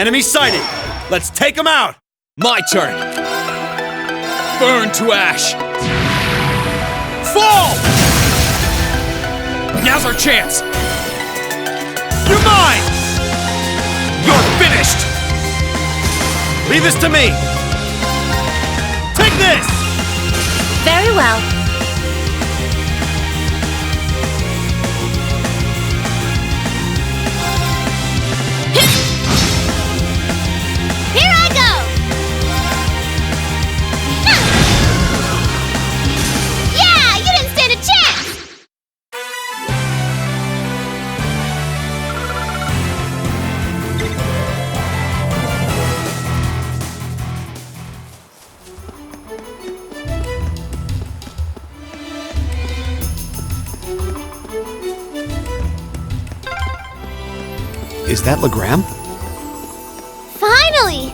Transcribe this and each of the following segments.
Enemy sighted! Let's take them out! My turn! Burn to ash! Fall! Now's our chance! You're mine! You're finished! Leave this to me! Take this! Very well. Here I go! Yeah, you didn't stand a chance! Is that Legram? Finally!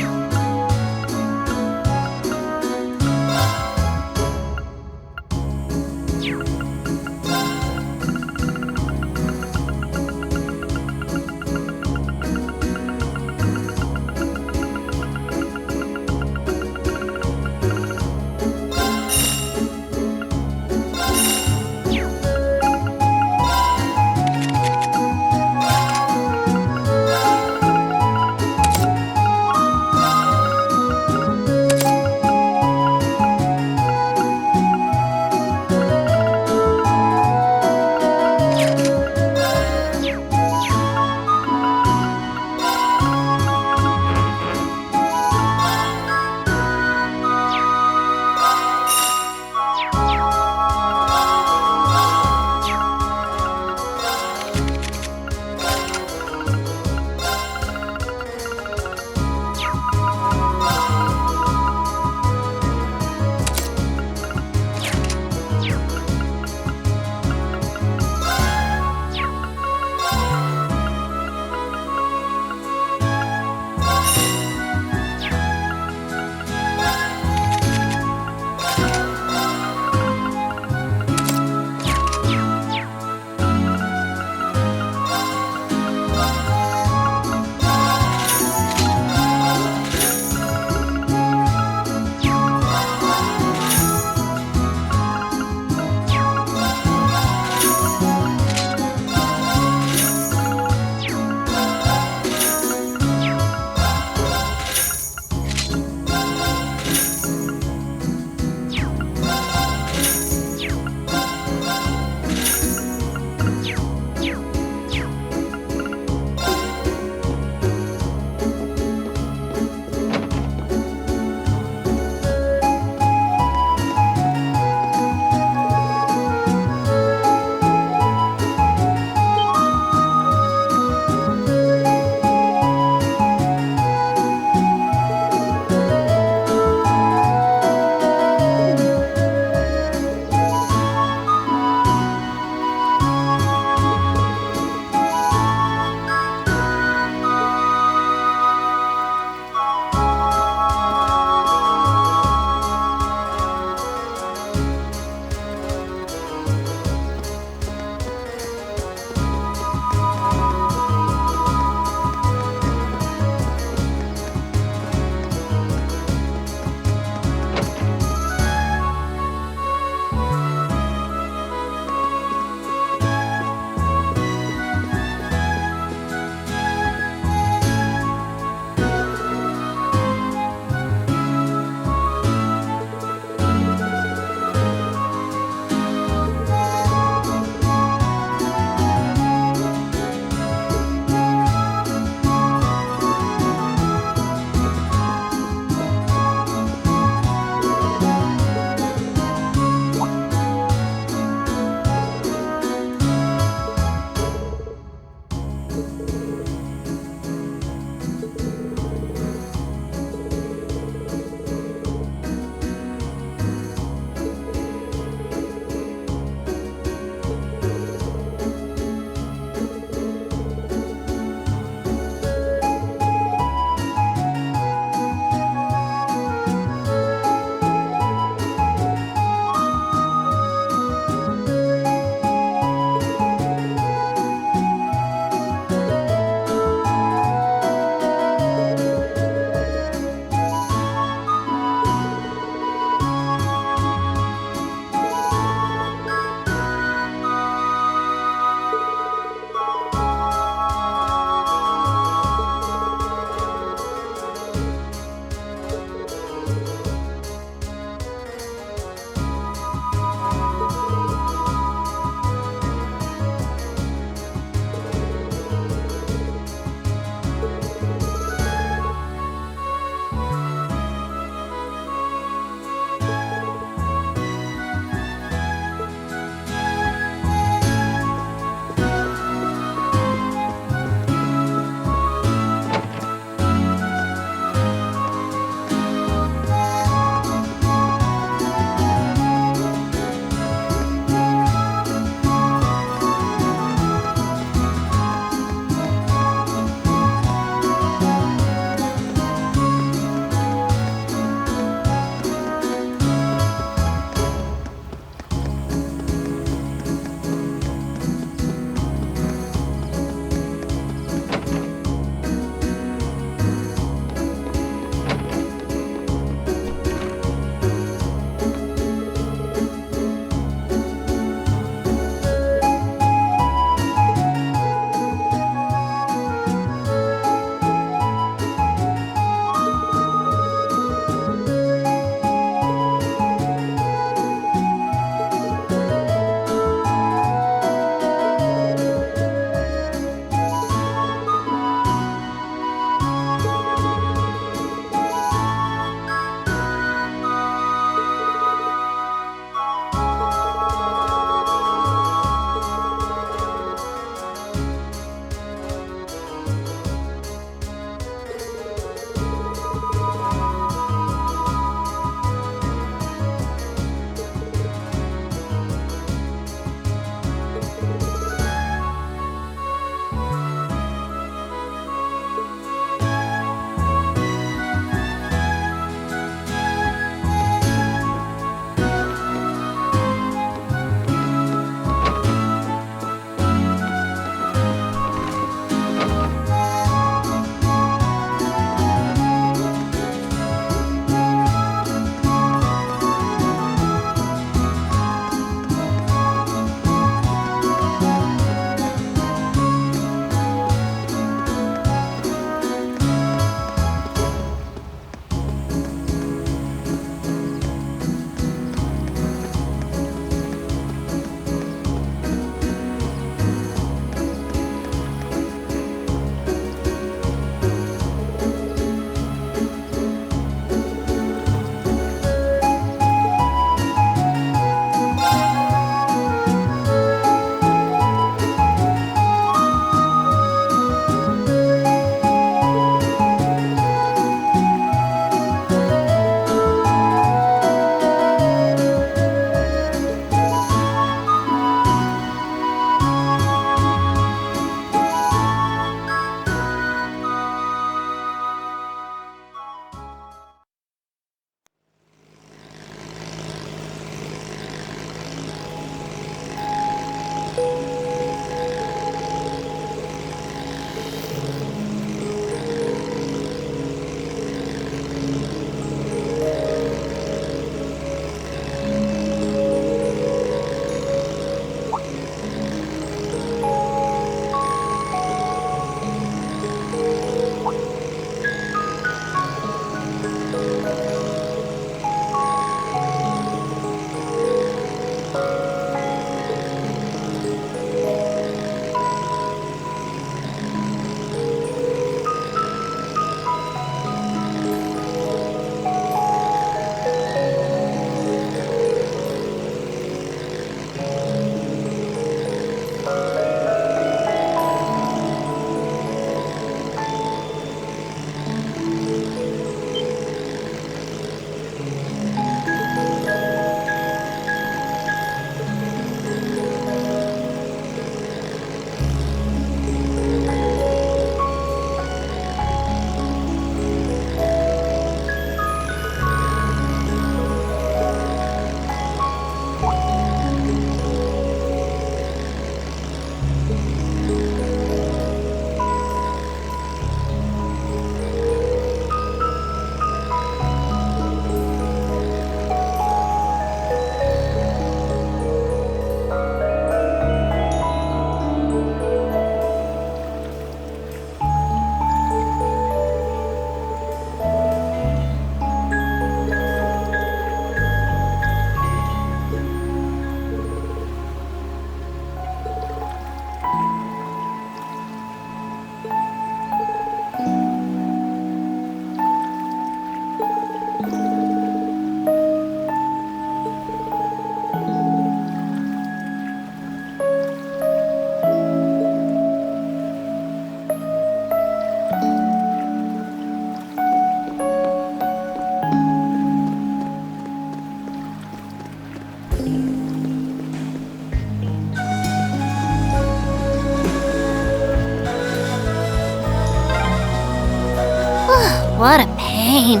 What a pain.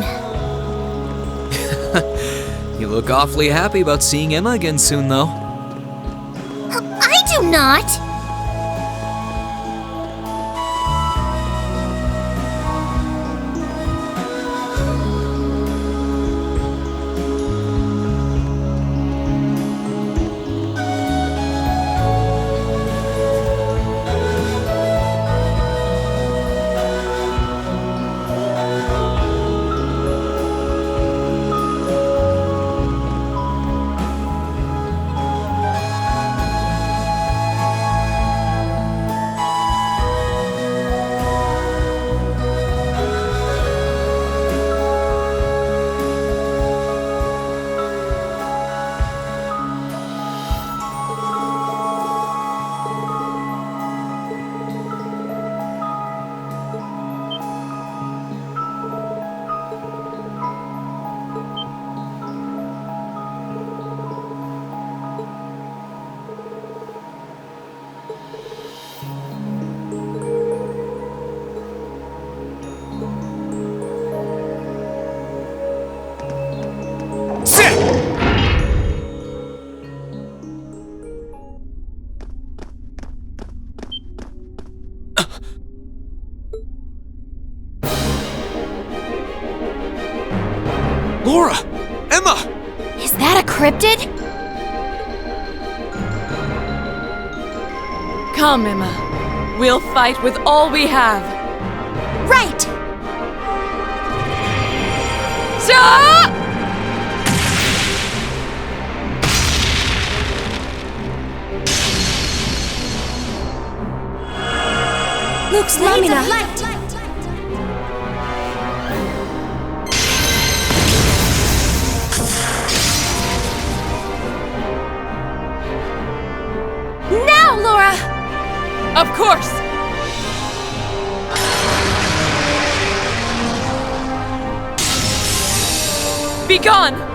You look awfully happy about seeing Emma again soon, though. I do not. Laura! Emma! Is that a cryptid? Come, Emma. We'll fight with all we have. Right! Stop! Luke's Lamina. Now, Laura! Of course! Be gone!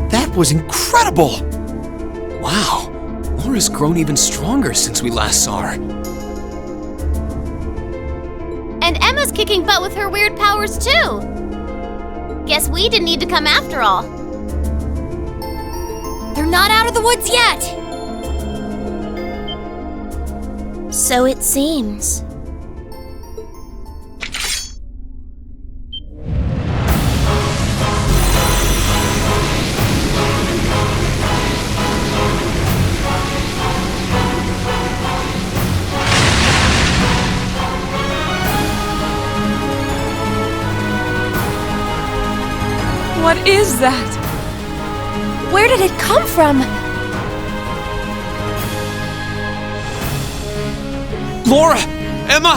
That was incredible! Wow, Laura's grown even stronger since we last saw her. And Emma's kicking butt with her weird powers, too. Guess we didn't need to come after all. They're not out of the woods yet. So it seems. What is that? Where did it come from? Laura! Emma!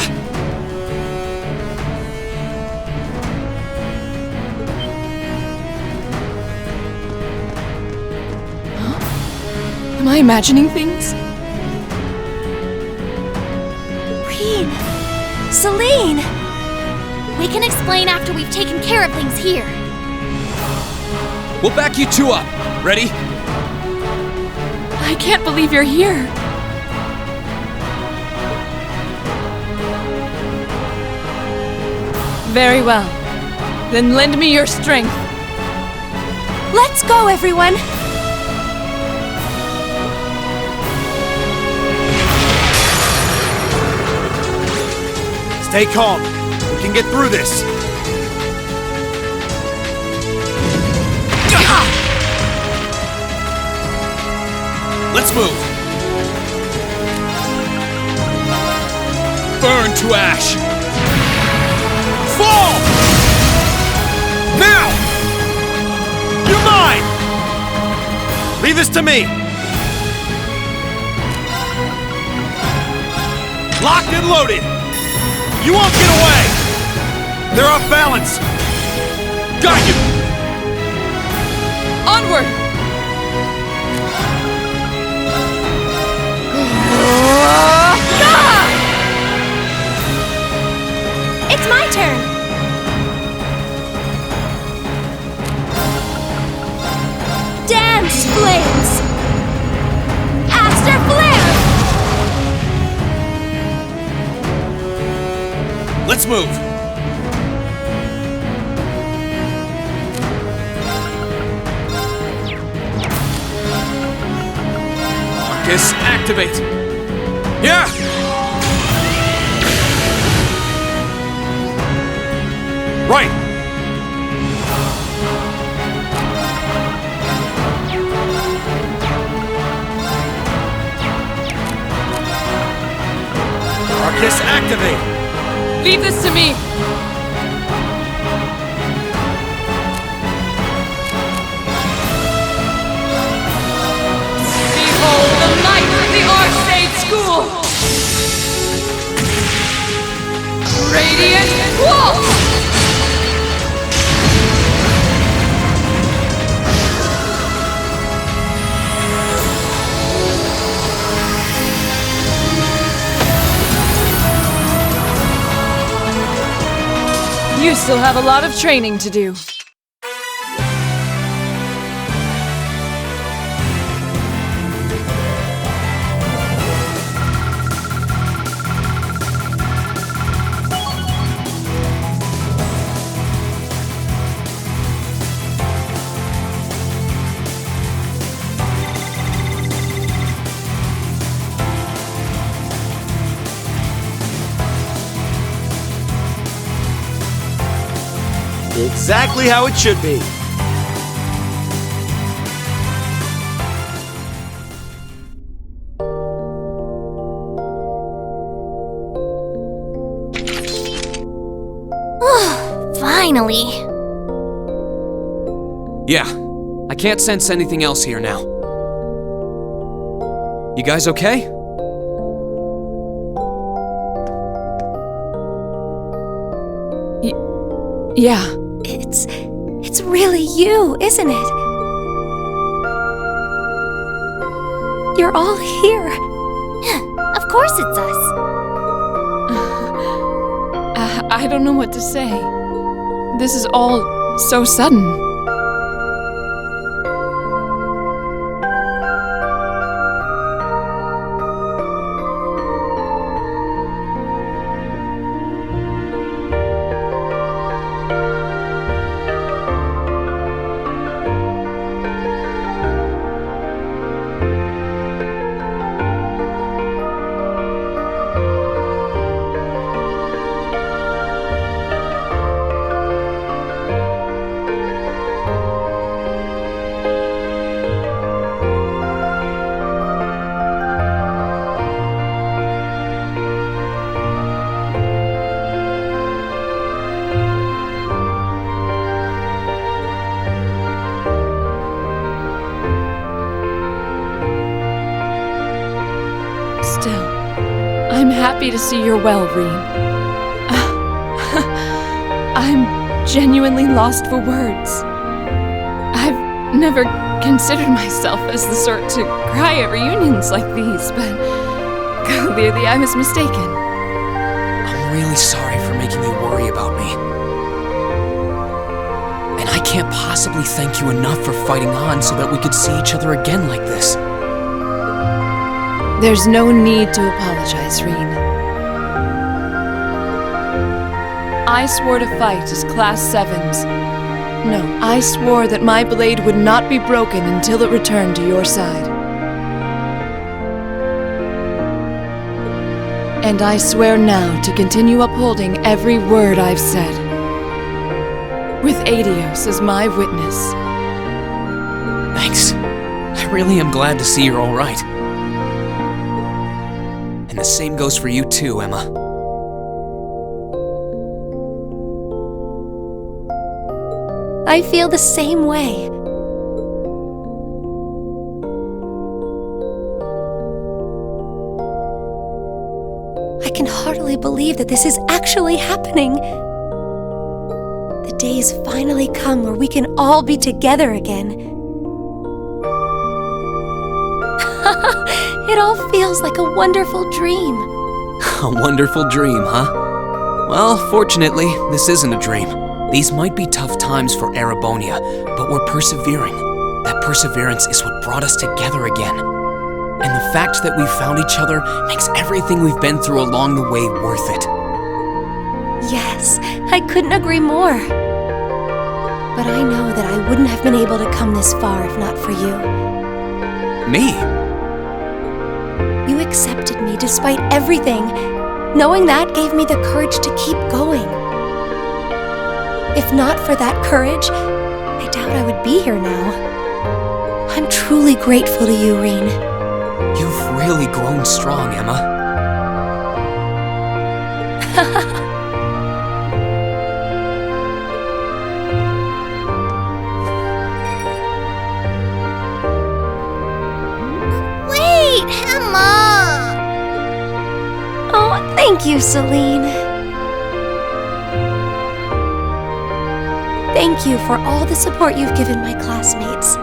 Am I imagining things? Rean! Celine! We can explain after we've taken care of things here. We'll back you two up. Ready? I can't believe you're here. Very well. Then lend me your strength. Let's go, everyone! Stay calm. We can get through this. Let's move. Burn to ash. Fall! Now! You're mine! Leave this to me. Locked and loaded. You won't get away! They're off balance! Got you! Onward! It's my turn! Dance, flames! Aster flare! Let's move. Marcus, activate. Yeah! Right! Marcus, activate! Leave this to me. Behold the might of the Arcade School! Radiant Waltz! You still have a lot of training to do. Exactly how it should be. Finally. Yeah, I can't sense anything else here now. You guys okay? Yeah. It's really you, isn't it? You're all here. Of course it's us. I don't know what to say. This is all so sudden. happy to see you're well, Rean. I'm genuinely lost for words. I've never considered myself as the sort to cry at reunions like these, but clearly I was mistaken. I'm really sorry for making you worry about me. And I can't possibly thank you enough for fighting on so that we could see each other again like this. There's no need to apologize, Rean. I swore to fight as Class VIIs. No, I swore that my blade would not be broken until it returned to your side. And I swear now to continue upholding every word I've said, with Adios as my witness. Thanks. I really am glad to see you're all right. And the same goes for you too, Emma. I feel the same way. I can hardly believe that this is actually happening. The day has finally come where we can all be together again. It all feels like a wonderful dream. A wonderful dream, huh? Well, fortunately, this isn't a dream. These might be tough times for Erebonia, but we're persevering. That perseverance is what brought us together again. And the fact that we found each other makes everything we've been through along the way worth it. Yes, I couldn't agree more. But I know that I wouldn't have been able to come this far if not for you. Me? You accepted me despite everything. Knowing that gave me the courage to keep going. If not for that courage, I doubt I would be here now. I'm truly grateful to you, Rean. You've really grown strong, Emma. Wait, Emma! Oh, thank you, Celine. Thank you for all the support you've given my classmates.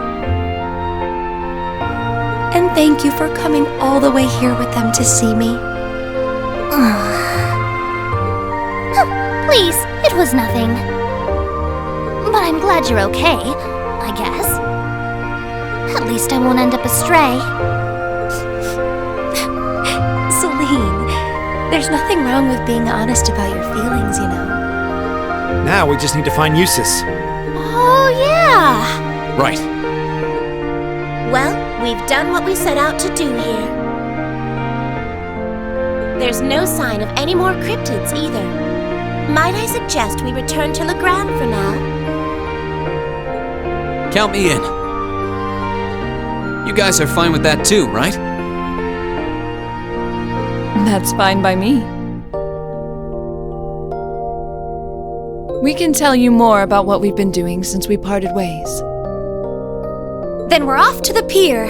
And thank you for coming all the way here with them to see me. Please, it was nothing. But I'm glad you're okay, I guess. At least I won't end up astray. Celine, there's nothing wrong with being honest about your feelings, you know. Now we just need to find Eustace. Oh, yeah! Right. Well, we've done what we set out to do here. There's no sign of any more cryptids either. Might I suggest we return to Legrand for now? Count me in. You guys are fine with that too, right? That's fine by me. We can tell you more about what we've been doing since we parted ways. Then we're off to the pier.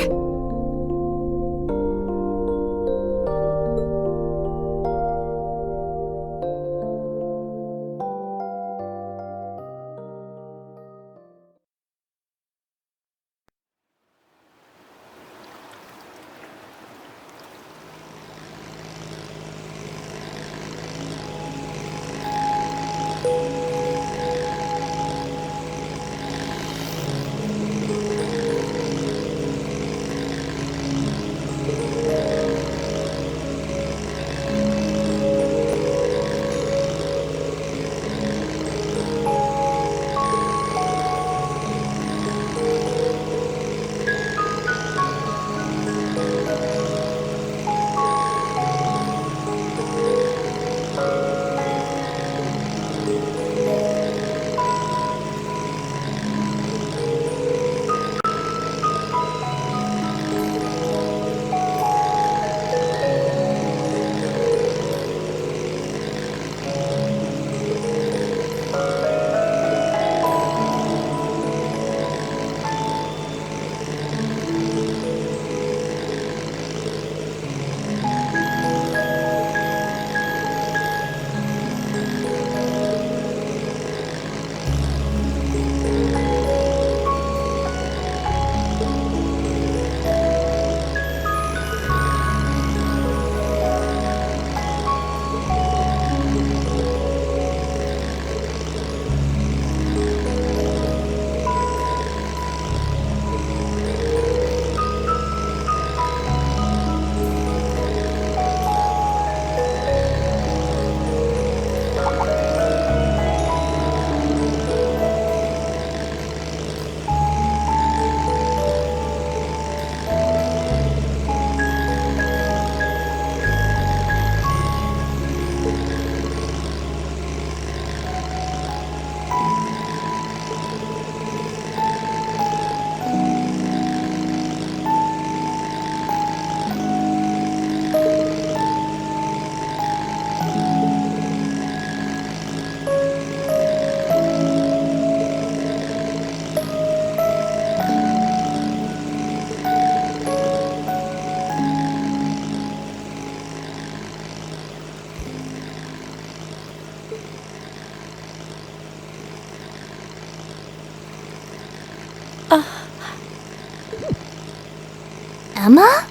Emma?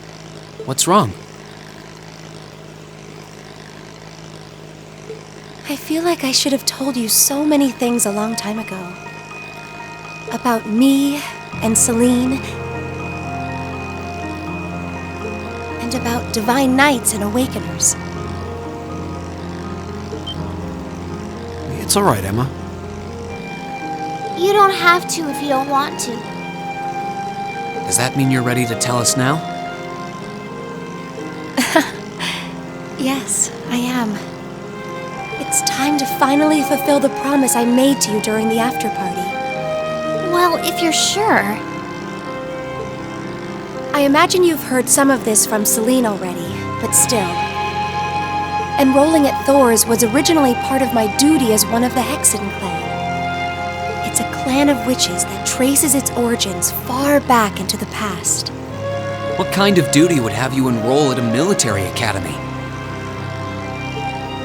What's wrong? I feel like I should have told you so many things a long time ago. About me and Celine. And about divine knights and awakeners. It's all right, Emma. You don't have to if you don't want to. Does that mean you're ready to tell us now? Yes, I am. It's time to finally fulfill the promise I made to you during the after party. Well, if you're sure. I imagine you've heard some of this from Celine already, but still. Enrolling at Thors was originally part of my duty as one of the Hexen clan. It's a clan of witches that traces its origins far back into the past. What kind of duty would have you enroll at a military academy?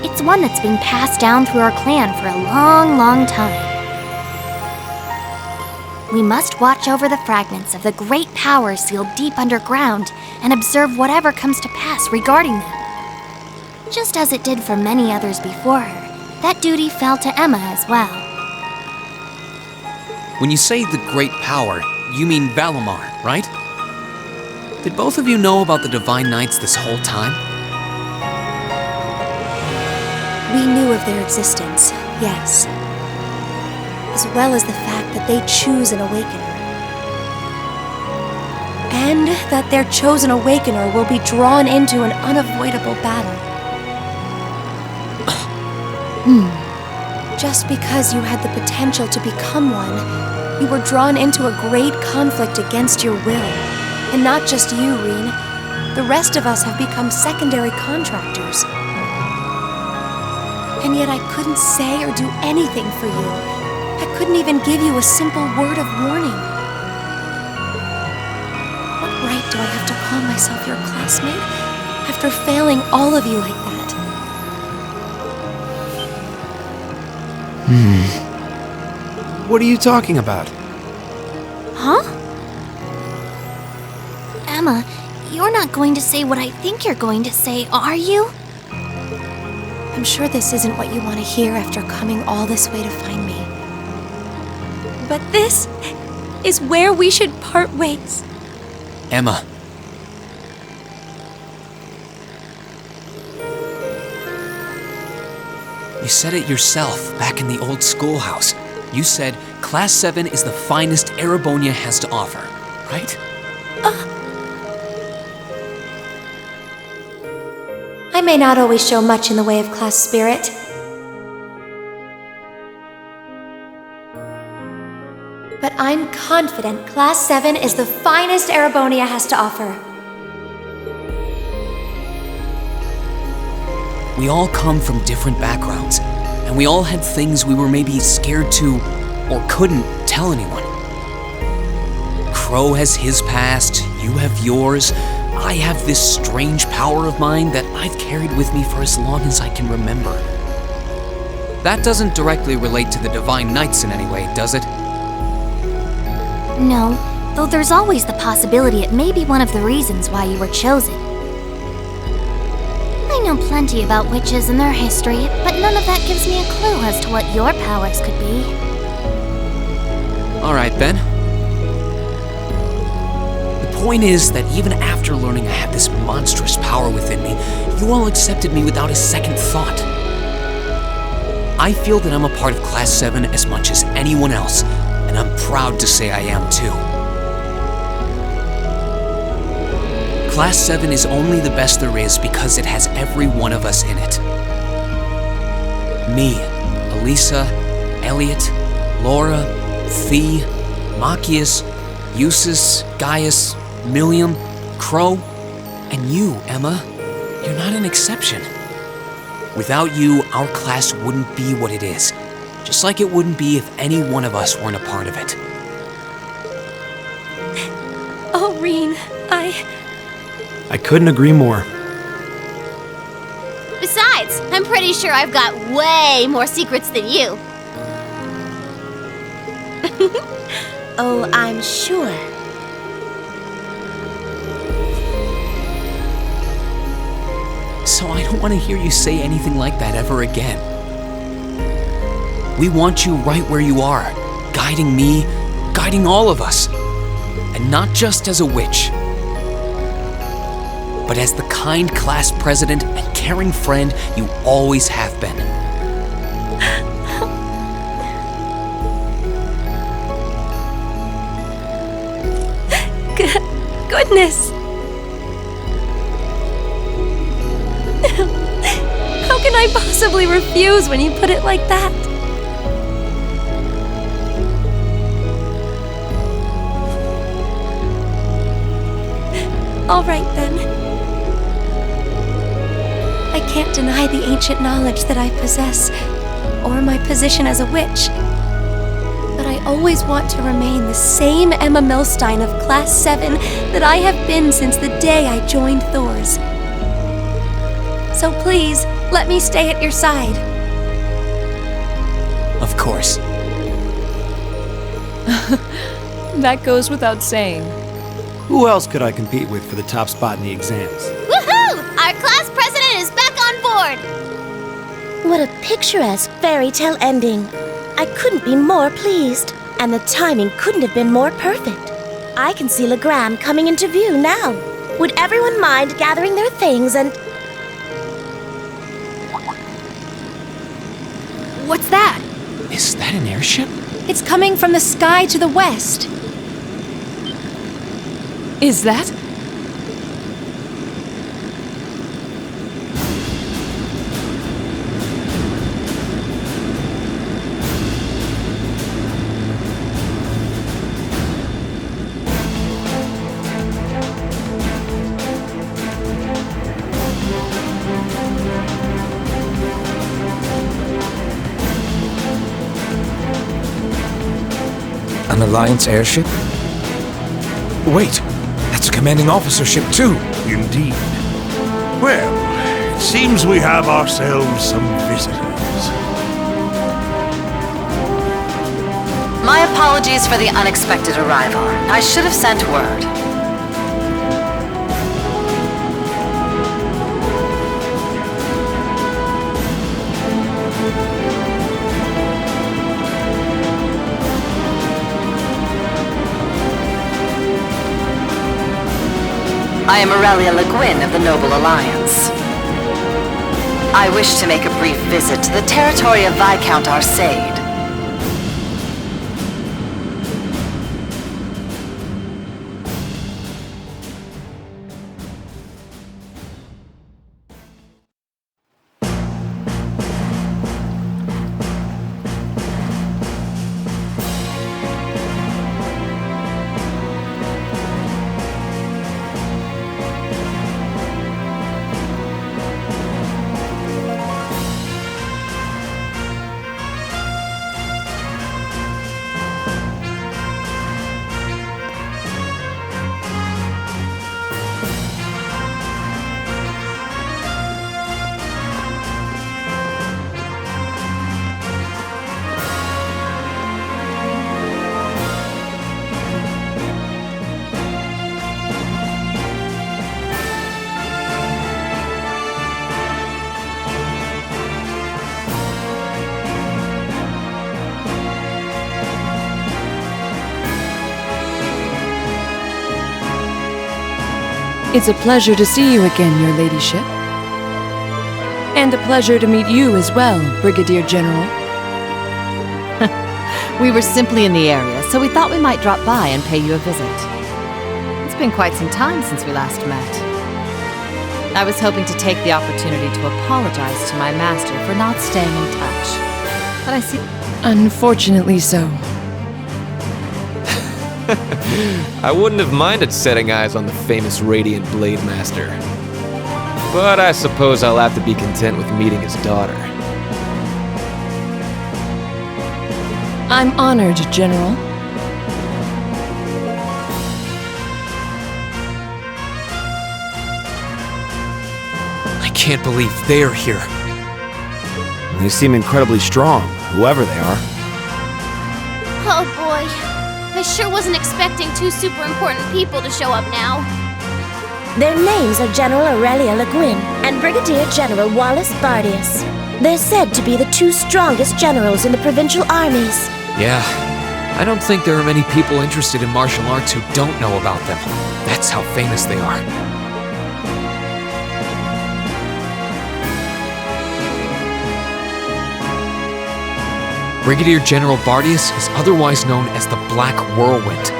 It's one that's been passed down through our clan for a long, long time. We must watch over the fragments of the great powers sealed deep underground and observe whatever comes to pass regarding them. Just as it did for many others before her, that duty fell to Emma as well. When you say the great power, you mean Valimar, right? Did both of you know about the Divine Knights this whole time? We knew of their existence, yes. As well as the fact that they choose an awakener. And that their chosen awakener will be drawn into an unavoidable battle. Just because you had the potential to become one, you were drawn into a great conflict against your will. And not just you, Rean. The rest of us have become secondary contractors. And yet I couldn't say or do anything for you. I couldn't even give you a simple word of warning. What right do I have to call myself your classmate after failing all of you like that? What are you talking about? Huh? Emma, you're not going to say what I think you're going to say, are you? I'm sure this isn't what you want to hear after coming all this way to find me. But this is where we should part ways. Emma. You said it yourself back in the old schoolhouse. You said Class 7 is the finest Erebonia has to offer, right? I may not always show much in the way of class spirit. But I'm confident Class 7 is the finest Erebonia has to offer. We all come from different backgrounds, and we all had things we were maybe scared to or couldn't tell anyone. Crow has his past, you have yours. I have this strange power of mine that I've carried with me for as long as I can remember. That doesn't directly relate to the Divine Knights in any way, does it? No, though there's always the possibility it may be one of the reasons why you were chosen. I know plenty about witches and their history, but none of that gives me a clue as to what your powers could be. All right, then. The point is that even after learning I had this monstrous power within me, you all accepted me without a second thought. I feel that I'm a part of Class 7 as much as anyone else, and I'm proud to say I am too. Class 7 is only the best there is because it has every one of us in it. Me, Elisa, Elliot, Laura, Thea, Machias, Eustace, Gaius, Milliam, Crow, and you, Emma. You're not an exception. Without you, our class wouldn't be what it is, just like it wouldn't be if any one of us weren't a part of it. Oh, Rean, I couldn't agree more. Besides, I'm pretty sure I've got way more secrets than you. Oh, I'm sure. So I don't want to hear you say anything like that ever again. We want you right where you are, guiding me, guiding all of us. And not just as a witch, but as the kind class president and caring friend you always have been. Goodness! How can I possibly refuse when you put it like that? All right, then. I can't deny the ancient knowledge that I possess, or my position as a witch. But I always want to remain the same Emma Milstein of Class VII that I have been since the day I joined Thors. So please, let me stay at your side. Of course. That goes without saying. Who else could I compete with for the top spot in the exams? Woohoo! Our class president is back on board! What a picturesque fairy tale ending. I couldn't be more pleased, and the timing couldn't have been more perfect. I can see Legram coming into view now. Would everyone mind gathering their things and... What's that? Is that an airship? It's coming from the sky to the west. Is that? An Alliance airship? Wait, that's a commanding officer ship too. Indeed. Well, it seems we have ourselves some visitors. My apologies for the unexpected arrival. I should have sent word. I am Aurelia Le Guin of the Noble Alliance. I wish to make a brief visit to the territory of Viscount Arcade. It's a pleasure to see you again, your ladyship. And a pleasure to meet you as well, Brigadier General. We were simply in the area, so we thought we might drop by and pay you a visit. It's been quite some time since we last met. I was hoping to take the opportunity to apologize to my master for not staying in touch. But I see... Unfortunately so. I wouldn't have minded setting eyes on the famous Radiant Blade Master. But I suppose I'll have to be content with meeting his daughter. I'm honored, General. I can't believe they're here. They seem incredibly strong, whoever they are. Oh boy. I sure wasn't expecting two super important people to show up now. Their names are General Aurelia Le Guin and Brigadier General Wallace Bardius. They're said to be the two strongest generals in the provincial armies. Yeah, I don't think there are many people interested in martial arts who don't know about them. That's how famous they are. Brigadier General Bardius is otherwise known as the Black Whirlwind.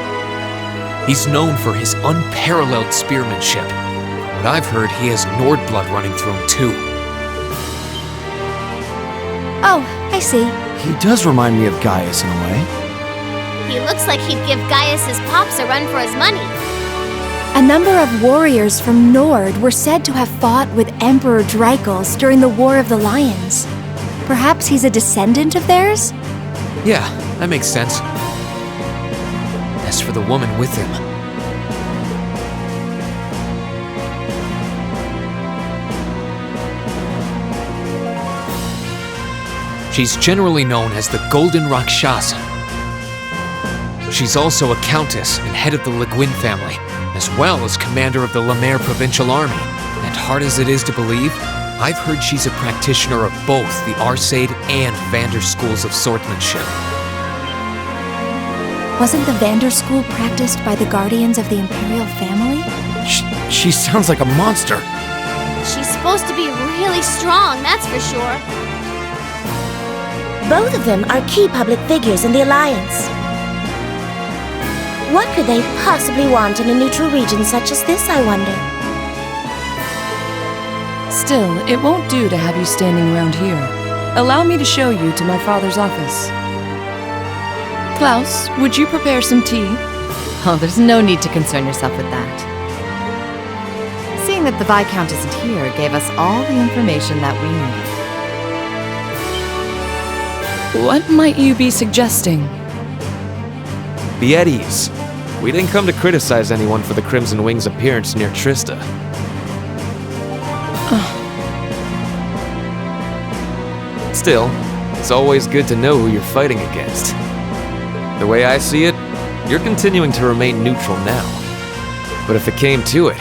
He's known for his unparalleled spearmanship. From what I've heard, he has Nord blood running through him too. Oh, I see. He does remind me of Gaius in a way. He looks like he'd give Gaius's pops a run for his money. A number of warriors from Nord were said to have fought with Emperor Dreichels during the War of the Lions. Perhaps he's a descendant of theirs? Yeah, that makes sense. As for the woman with him, she's generally known as the Golden Rakshasa. She's also a countess and head of the Le Guin family, as well as commander of the Le Maire Provincial Army. And hard as it is to believe, I've heard she's a practitioner of both the Arcade and Vander schools of swordsmanship. Wasn't the Vander school practiced by the guardians of the Imperial family? She sounds like a monster. She's supposed to be really strong, that's for sure. Both of them are key public figures in the Alliance. What could they possibly want in a neutral region such as this, I wonder? Still, it won't do to have you standing around here. Allow me to show you to my father's office. Klaus, would you prepare some tea? Oh, there's no need to concern yourself with that. Seeing that the Viscount isn't here gave us all the information that we needed. What might you be suggesting? Be at ease. We didn't come to criticize anyone for the Crimson Wing's appearance near Trista. Still, it's always good to know who you're fighting against. The way I see it, you're continuing to remain neutral now. But if it came to it,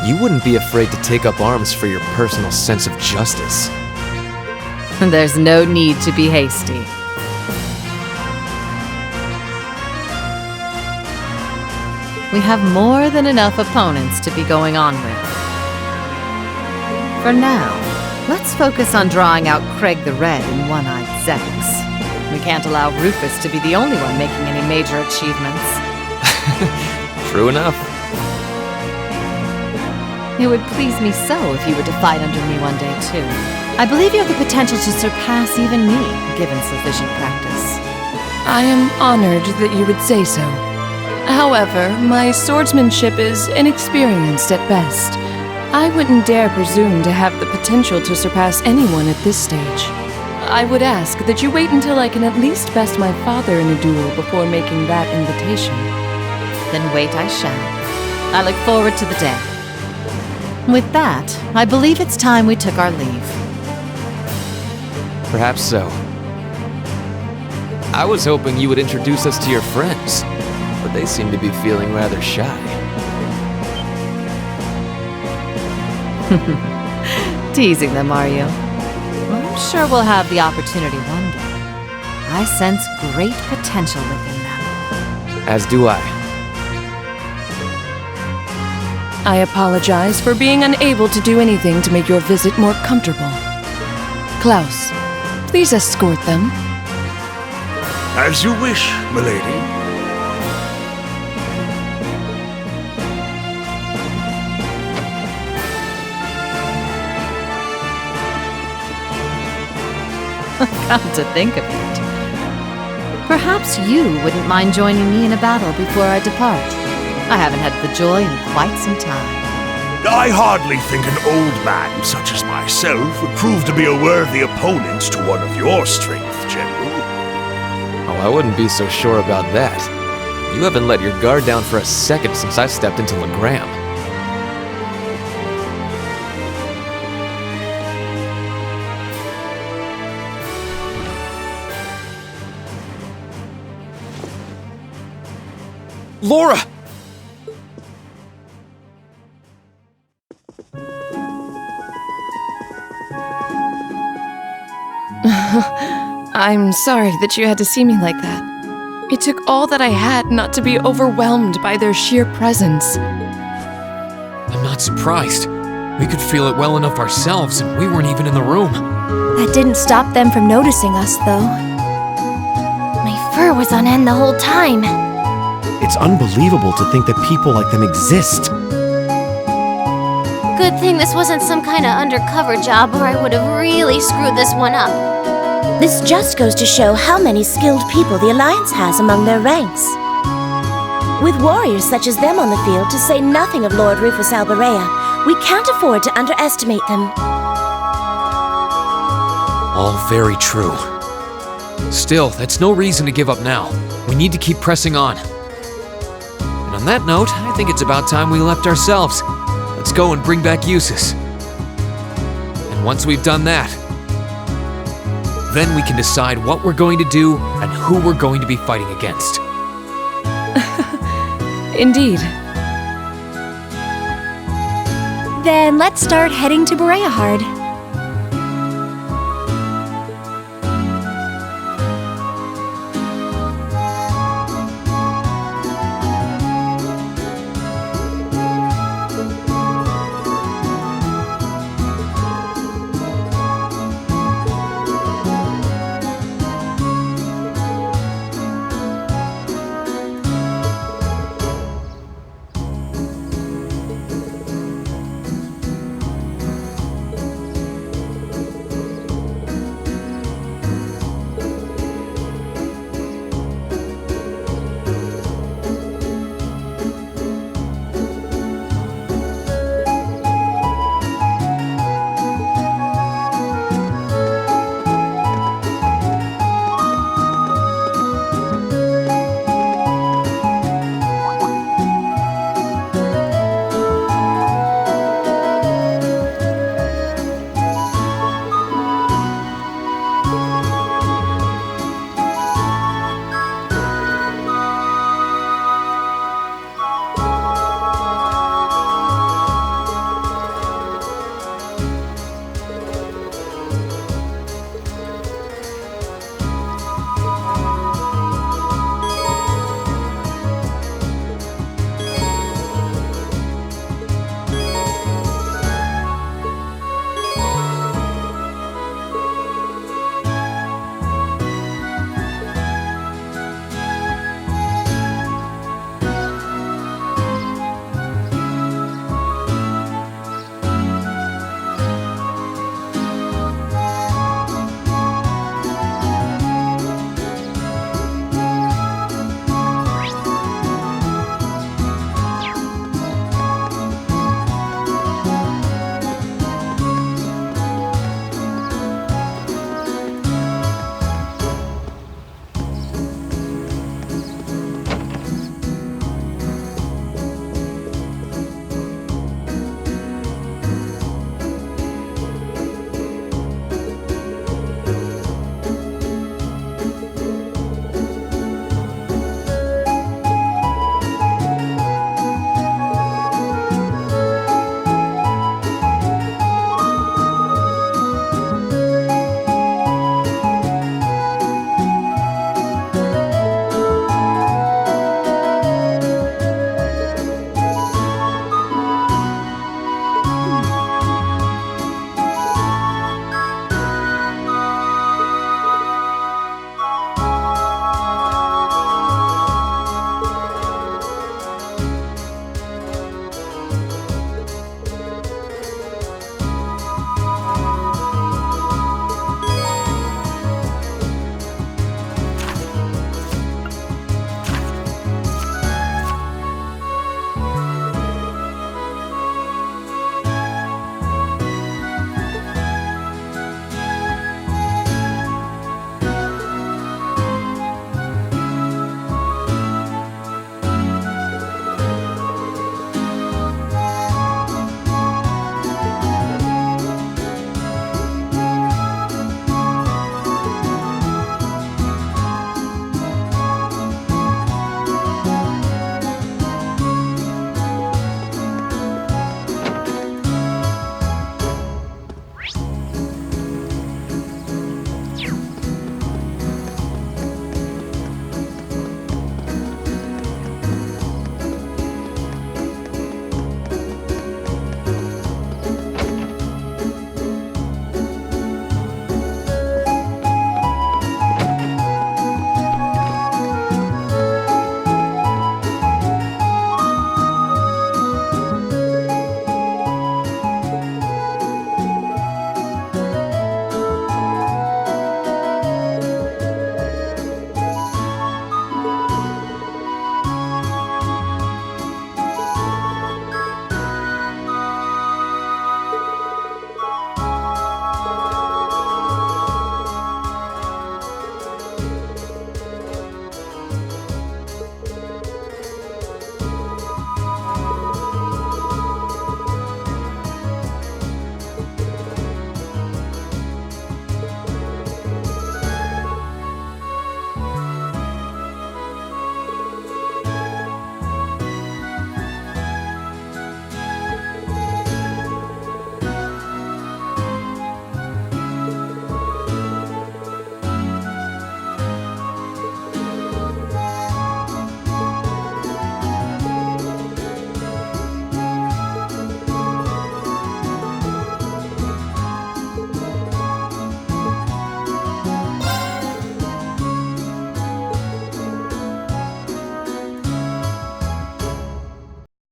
you wouldn't be afraid to take up arms for your personal sense of justice. There's no need to be hasty. We have more than enough opponents to be going on with. For now, let's focus on drawing out Craig the Red and One-Eyed Zex. We can't allow Rufus to be the only one making any major achievements. True enough. It would please me so if you were to fight under me one day, too. I believe you have the potential to surpass even me, given sufficient practice. I am honored that you would say so. However, my swordsmanship is inexperienced at best. I wouldn't dare presume to have the potential to surpass anyone at this stage. I would ask that you wait until I can at least best my father in a duel before making that invitation. Then wait I shall. I look forward to the day. With that, I believe it's time we took our leave. Perhaps so. I was hoping you would introduce us to your friends, but they seem to be feeling rather shy. Teasing them, are you? Well, I'm sure we'll have the opportunity one day. I sense great potential within them. As do I. I apologize for being unable to do anything to make your visit more comfortable. Klaus, please escort them. As you wish, milady. Come to think of it. Perhaps you wouldn't mind joining me in a battle before I depart. I haven't had the joy in quite some time. I hardly think an old man such as myself would prove to be a worthy opponent to one of your strength, General. Oh, I wouldn't be so sure about that. You haven't let your guard down for a second since I stepped into Legram. Laura! I'm sorry that you had to see me like that. It took all that I had not to be overwhelmed by their sheer presence. I'm not surprised. We could feel it well enough ourselves, and we weren't even in the room. That didn't stop them from noticing us, though. My fur was on end the whole time. It's unbelievable to think that people like them exist. Good thing this wasn't some kind of undercover job, or I would have really screwed this one up. This just goes to show how many skilled people the Alliance has among their ranks. With warriors such as them on the field, to say nothing of Lord Rufus Alberea, we can't afford to underestimate them. All very true. Still, that's no reason to give up now. We need to keep pressing on. And on that note, I think it's about time we left ourselves. Let's go and bring back Eustace. And once we've done that, then we can decide what we're going to do and who we're going to be fighting against. Indeed. Then let's start heading to Bereahard.